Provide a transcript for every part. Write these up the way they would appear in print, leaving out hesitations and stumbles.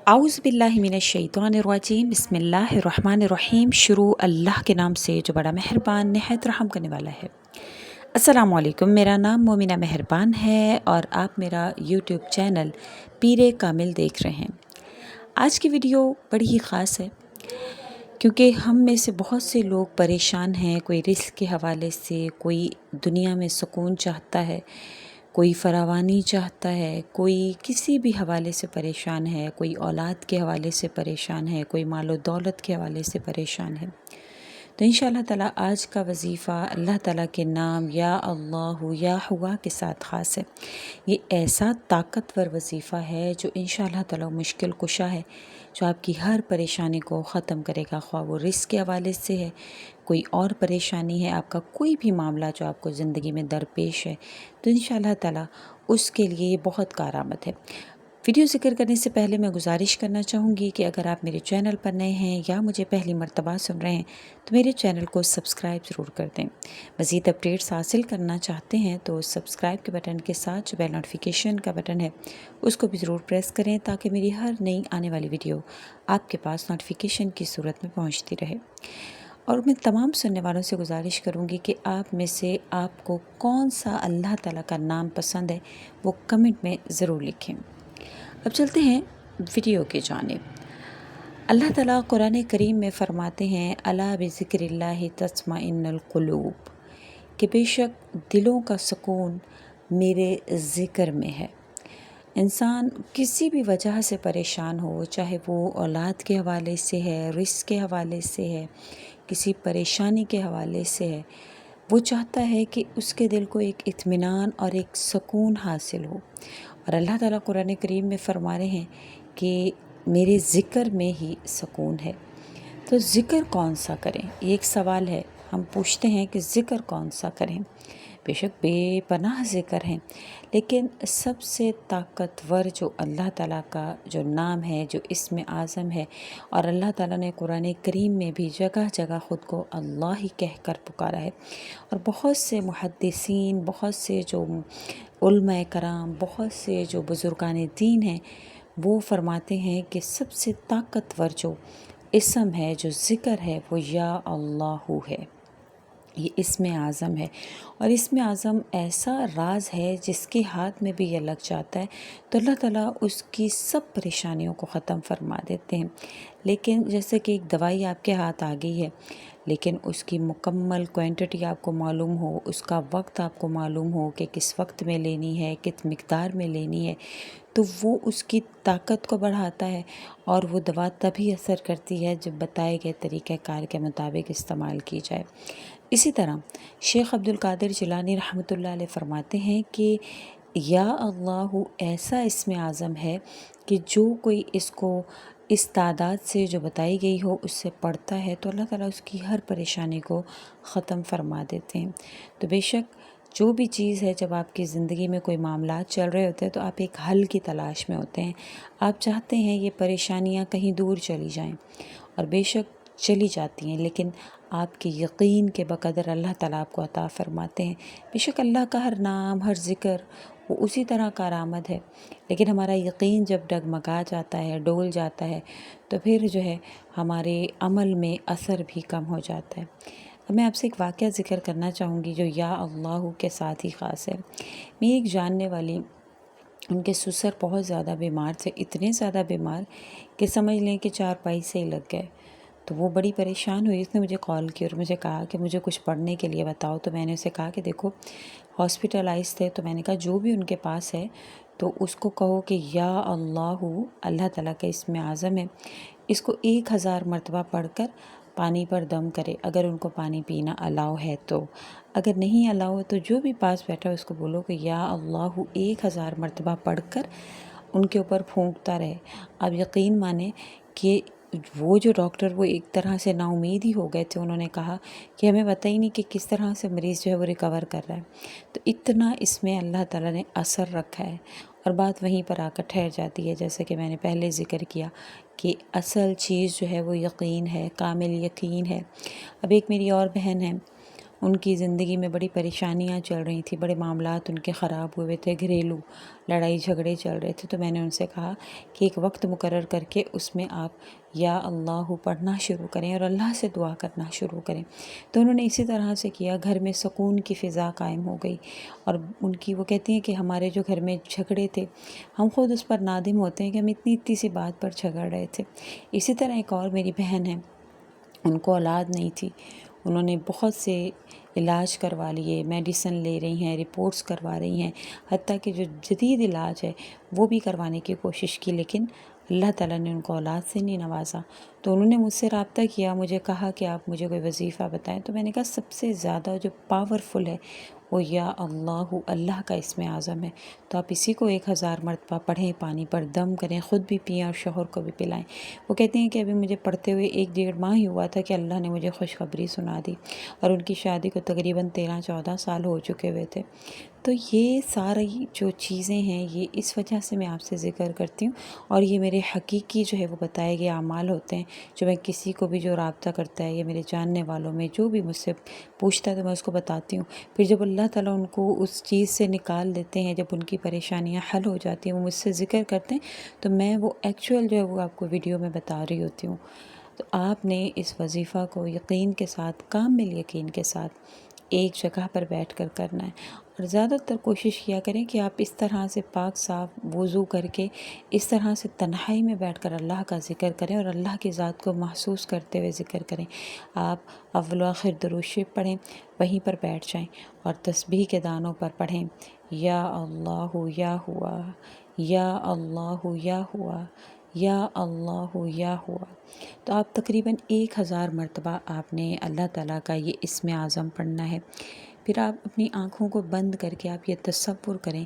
आउज़ बिल्लाहि मिनश्शैतानिर्रजीम बिस्मिल्लाहिर्रहमानिर्रहीम। शुरू अल्लाह के नाम से जो बड़ा मेहरबान निहायत रहम करने वाला है। अस्सलामु अलैकुम। मेरा नाम मोमिना मेहरबान है और आप मेरा यूट्यूब चैनल पीरे कामिल देख रहे हैं। आज की वीडियो बड़ी ही ख़ास है क्योंकि हम में से बहुत से लोग परेशान हैं, कोई रिस्क के हवाले से, कोई दुनिया में सुकून चाहता है, कोई फरावानी चाहता है, कोई किसी भी हवाले से परेशान है, कोई औलाद के हवाले से परेशान है, कोई मालो दौलत के हवाले से परेशान है। तो इंशाअल्लाह ताला आज का वजीफ़ा अल्लाह ताला के नाम या अल्लाह या हुआ के साथ ख़ास है। ये ऐसा ताकतवर वजीफ़ा है जो इंशाअल्लाह ताला मुश्किल कुशा है, जो आपकी हर परेशानी को ख़त्म करेगा। ख्वाह वो रिस्क के हवाले से है, कोई और परेशानी है, आपका कोई भी मामला जो आपको ज़िंदगी में दरपेश है, तो इंशाअल्लाह ताला उसके लिए ये बहुत कारआमद है। वीडियो ज़िक्र करने से पहले मैं गुजारिश करना चाहूँगी कि अगर आप मेरे चैनल पर नए हैं या मुझे पहली मर्तबा सुन रहे हैं तो मेरे चैनल को सब्सक्राइब ज़रूर कर दें। मज़ीद अपडेट्स हासिल करना चाहते हैं तो सब्सक्राइब के बटन के साथ जो बेल नोटिफिकेशन का बटन है उसको भी ज़रूर प्रेस करें ताकि मेरी हर नई आने वाली वीडियो आपके पास नोटिफिकेशन की सूरत में पहुँचती रहे। और मैं तमाम सुनने वालों से गुजारिश करूँगी कि आप में से आपको कौन सा अल्लाह ताला का नाम पसंद है वो कमेंट में ज़रूर लिखें। अब चलते हैं वीडियो की जानिब। अल्लाह ताला कुरान करीम में फ़रमाते हैं अला बिज़िक्रिल्लाहि तत्मइन्नुल क़ुलूब, कि बेशक दिलों का सुकून मेरे ज़िक्र में है। इंसान किसी भी वजह से परेशान हो, चाहे वो औलाद के हवाले से है, रिस्क के हवाले से है, किसी परेशानी के हवाले से है, वो चाहता है कि उसके दिल को एक इत्मीनान और एक सुकून हासिल हो। और अल्लाह ताला कुरान करीम में फरमा रहे हैं कि मेरे ज़िक्र में ही सुकून है। तो ज़िक्र कौन सा करें, ये एक सवाल है। हम पूछते हैं कि ज़िक्र कौन सा करें। बेशक बेपनाह ज़िक्र हैं, लेकिन सबसे ताकतवर जो अल्लाह ताला का जो नाम है, जो इस्म आज़म है, और अल्लाह ताला ने कुरान करीम में भी जगह जगह ख़ुद को अल्लाह ही कह कर पुकारा है। और बहुत से मुहद्दिसीन, बहुत से जो उलमा कराम, बहुत से जो बुज़ुर्गान दीन हैं, वो फरमाते हैं कि सबसे ताकतवर जो इस्म है, जो ज़िक्र है, वो या अल्लाहु है। ये इस्म आज़म है और इस्म आज़म ऐसा राज है जिसके हाथ में भी ये लग जाता है तो अल्लाह ताला उसकी सब परेशानियों को ख़त्म फरमा देते हैं। लेकिन जैसे कि एक दवाई आपके हाथ आ गई है, लेकिन उसकी मुकम्मल क्वांटिटी आपको मालूम हो, उसका वक्त आपको मालूम हो कि किस वक्त में लेनी है, किस मिक़दार में लेनी है, तो वो उसकी ताकत को बढ़ाता है और वो दवा तभी असर करती है जब बताए गए तरीक़ाकार के मुताबिक इस्तेमाल की जाए। इसी तरह शेख अब्दुल कादिर जिलानी रहमतुल्लाह अलैह फरमाते हैं कि या अल्लाहु ऐसा इस्म आज़म है कि जो कोई इसको इस तादाद से जो बताई गई हो उससे पढ़ता है तो अल्लाह ताला उसकी हर परेशानी को ख़त्म फरमा देते हैं। तो बेशक जो भी चीज़ है, जब आपकी ज़िंदगी में कोई मामलात चल रहे होते हैं तो आप एक हल की तलाश में होते हैं। आप चाहते हैं ये परेशानियाँ कहीं दूर चली जाएं और बेशक चली जाती हैं, लेकिन आपके यकीन के बक़दर अल्लाह ताला आपको अता फ़रमाते हैं। बेशक अल्लाह का हर नाम, हर ज़िक्र वो उसी तरह कारआमद है, लेकिन हमारा यकीन जब डगमगा जाता है, डोल जाता है, तो फिर जो है हमारे अमल में असर भी कम हो जाता है। अब मैं आपसे एक वाक़या ज़िक्र करना चाहूँगी जो या अल्लाह के साथ ही ख़ास है। मेरी एक जानने वाली, उनके ससुर बहुत ज़्यादा बीमार थे, इतने ज़्यादा बीमार कि समझ लें कि चारपाई से ही लग गए। तो वो बड़ी परेशान हुई, उसने मुझे कॉल की और मुझे कहा कि मुझे कुछ पढ़ने के लिए बताओ। तो मैंने उसे कहा कि देखो हॉस्पिटलाइज़ थे, तो मैंने कहा जो भी उनके पास है तो उसको कहो कि या अल्लाहु अल्लाह ताला का इस्म आज़म है, इसको 1000 मरतबा पढ़कर पानी पर दम करे, अगर उनको पानी पीना अलाउ है तो। अगर नहीं अलाउ है तो जो भी पास बैठा है उसको बोलो कि या अल्लाहु 1000 मरतबा पढ़कर उनके ऊपर फूंकता रहे। आप यकीन माने कि वो जो डॉक्टर, वो एक तरह से नाउम्मीद ही हो गए थे। उन्होंने कहा कि हमें पता ही नहीं कि किस तरह से मरीज़ जो है वो रिकवर कर रहा है। तो इतना इसमें अल्लाह ताला ने असर रखा है और बात वहीं पर आकर ठहर जाती है। जैसे कि मैंने पहले ज़िक्र किया कि असल चीज़ जो है वो यकीन है, कामिल यकीन है। अब एक मेरी और बहन है, ان کی زندگی میں بڑی پریشانیاں چل رہی تھیں، بڑے معاملات ان کے خراب ہوئے تھے، گھریلو لڑائی جھگڑے چل رہے تھے۔ تو میں نے ان سے کہا کہ ایک وقت مقرر کر کے اس میں آپ یا اللہ پڑھنا شروع کریں اور اللہ سے دعا کرنا شروع کریں۔ تو انہوں نے اسی طرح سے کیا، گھر میں سکون کی فضا قائم ہو گئی۔ اور ان کی وہ کہتی ہیں کہ ہمارے جو گھر میں جھگڑے تھے، ہم خود اس پر نادم ہوتے ہیں کہ ہم اتنی سی بات پر جھگڑ رہے تھے۔ اسی طرح ایک اور میری بہن ہے، ان کو اولاد نہیں تھی، انہوں نے بہت سے علاج کروا لیے، میڈیسن لے رہی ہیں، رپورٹس کروا رہی ہیں، حتیٰ کہ جو جدید علاج ہے وہ بھی کروانے کی کوشش کی، لیکن اللہ تعالیٰ نے ان کو اولاد سے نہیں نوازا۔ تو انہوں نے مجھ سے رابطہ کیا، مجھے کہا کہ آپ مجھے کوئی وظیفہ بتائیں۔ تو میں نے کہا سب سے زیادہ جو پاورفل ہے وہ یا اللہ کا اسم اعظم ہے، تو آپ اسی کو 1000 مرتبہ پڑھیں، پانی پر دم کریں، خود بھی پئیں اور شوہر کو بھی پلائیں۔ وہ کہتے ہیں کہ ابھی مجھے پڑھتے ہوئے 1 ڈیڑھ ماہ ہی ہوا تھا کہ اللہ نے مجھے خوشخبری سنا دی، اور ان کی شادی کو تقریباً 13-14 سال ہو چکے ہوئے تھے۔ تو یہ ساری جو چیزیں ہیں یہ اس وجہ سے میں آپ سے ذکر کرتی ہوں، اور یہ میرے حقیقی جو ہے وہ بتائے گئے اعمال ہوتے ہیں، جو میں کسی کو بھی جو رابطہ کرتا ہے یا میرے جاننے والوں میں جو بھی مجھ سے پوچھتا ہے تو میں اس کو بتاتی ہوں۔ پھر جب اللہ تعالیٰ ان کو اس چیز سے نکال دیتے ہیں، جب ان کی پریشانیاں حل ہو جاتی ہیں، وہ مجھ سے ذکر کرتے ہیں، تو میں وہ ایکچوئل جو ہے وہ آپ کو ویڈیو میں بتا رہی ہوتی ہوں۔ تو آپ نے اس وظیفہ کو یقین کے ساتھ، کامل یقین کے ساتھ ایک جگہ پر بیٹھ کر کرنا ہے، اور زیادہ تر کوشش کیا کریں کہ آپ اس طرح سے پاک صاف وضو کر کے اس طرح سے تنہائی میں بیٹھ کر اللہ کا ذکر کریں اور اللہ کی ذات کو محسوس کرتے ہوئے ذکر کریں۔ آپ اول و آخر درود شریف پڑھیں، وہیں پر بیٹھ جائیں اور تسبیح کے دانوں پر پڑھیں یا اللہ یا ہوا، یا اللہ یا ہوا، یا اللہ یا ہوا۔ تو آپ تقریباً 1000 مرتبہ آپ نے اللہ تعالیٰ کا یہ اسم اعظم پڑھنا ہے۔ پھر آپ اپنی آنکھوں کو بند کر کے آپ یہ تصور کریں،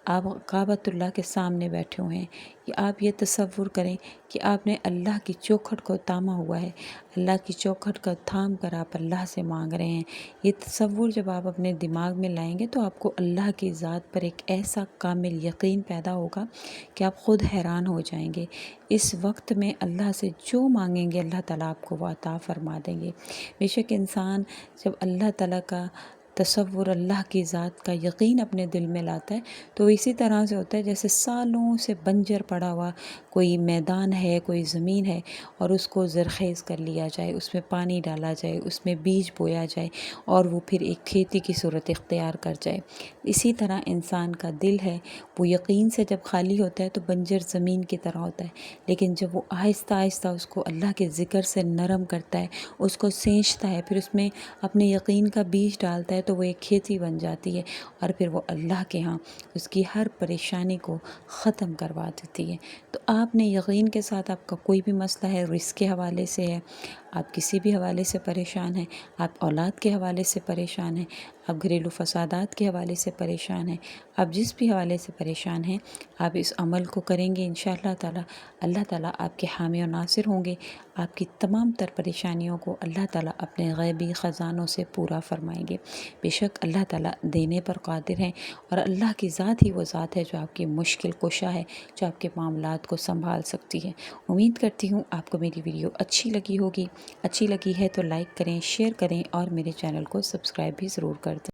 آپ کعبۃ اللہ کے سامنے بیٹھے ہوئے ہیں، کہ آپ یہ تصور کریں کہ آپ نے اللہ کی چوکھٹ کو تاما ہوا ہے، اللہ کی چوکھٹ کو تھام کر آپ اللہ سے مانگ رہے ہیں۔ یہ تصور جب آپ اپنے دماغ میں لائیں گے تو آپ کو اللہ کی ذات پر ایک ایسا کامل یقین پیدا ہوگا کہ آپ خود حیران ہو جائیں گے۔ اس وقت میں اللہ سے جو مانگیں گے اللہ تعالیٰ آپ کو وہ عطا فرما دیں گے۔ بے شک انسان جب اللہ تعالیٰ کا تصور، اللہ کی ذات کا یقین اپنے دل میں لاتا ہے تو اسی طرح سے ہوتا ہے جیسے سالوں سے بنجر پڑا ہوا کوئی میدان ہے، کوئی زمین ہے، اور اس کو زرخیز کر لیا جائے، اس میں پانی ڈالا جائے، اس میں بیج بویا جائے اور وہ پھر ایک کھیتی کی صورت اختیار کر جائے۔ اسی طرح انسان کا دل ہے، وہ یقین سے جب خالی ہوتا ہے تو بنجر زمین کی طرح ہوتا ہے، لیکن جب وہ آہستہ آہستہ اس کو اللہ کے ذکر سے نرم کرتا ہے، اس کو سینچتا ہے، پھر اس میں اپنے یقین کا بیج ڈالتا ہے تو وہ ایک کھیتی بن جاتی ہے، اور پھر وہ اللہ کے ہاں اس کی ہر پریشانی کو ختم کروا دیتی ہے۔ تو آپ نے یقین کے ساتھ، آپ کا کوئی بھی مسئلہ ہے، رزق کے حوالے سے ہے، آپ کسی بھی حوالے سے پریشان ہیں، آپ اولاد کے حوالے سے پریشان ہیں، آپ گھریلو فسادات کے حوالے سے پریشان ہیں، آپ جس بھی حوالے سے پریشان ہیں، آپ اس عمل کو کریں گے انشاءاللہ تعالیٰ، اللہ تعالیٰ آپ کے حامی و ناصر ہوں گے، آپ کی تمام تر پریشانیوں کو اللہ تعالیٰ اپنے غیبی خزانوں سے پورا فرمائیں گے۔ بے شک اللہ تعالیٰ دینے پر قادر ہیں، اور اللہ کی ذات ہی وہ ذات ہے جو آپ کی مشکل کشا ہے، جو آپ کے معاملات کو سنبھال سکتی ہے۔ امید کرتی ہوں آپ کو میری ویڈیو اچھی لگی ہوگی۔ اچھی لگی ہے تو لائک کریں، شیئر کریں، اور میرے چینل کو سبسکرائب بھی ضرور کر دیں۔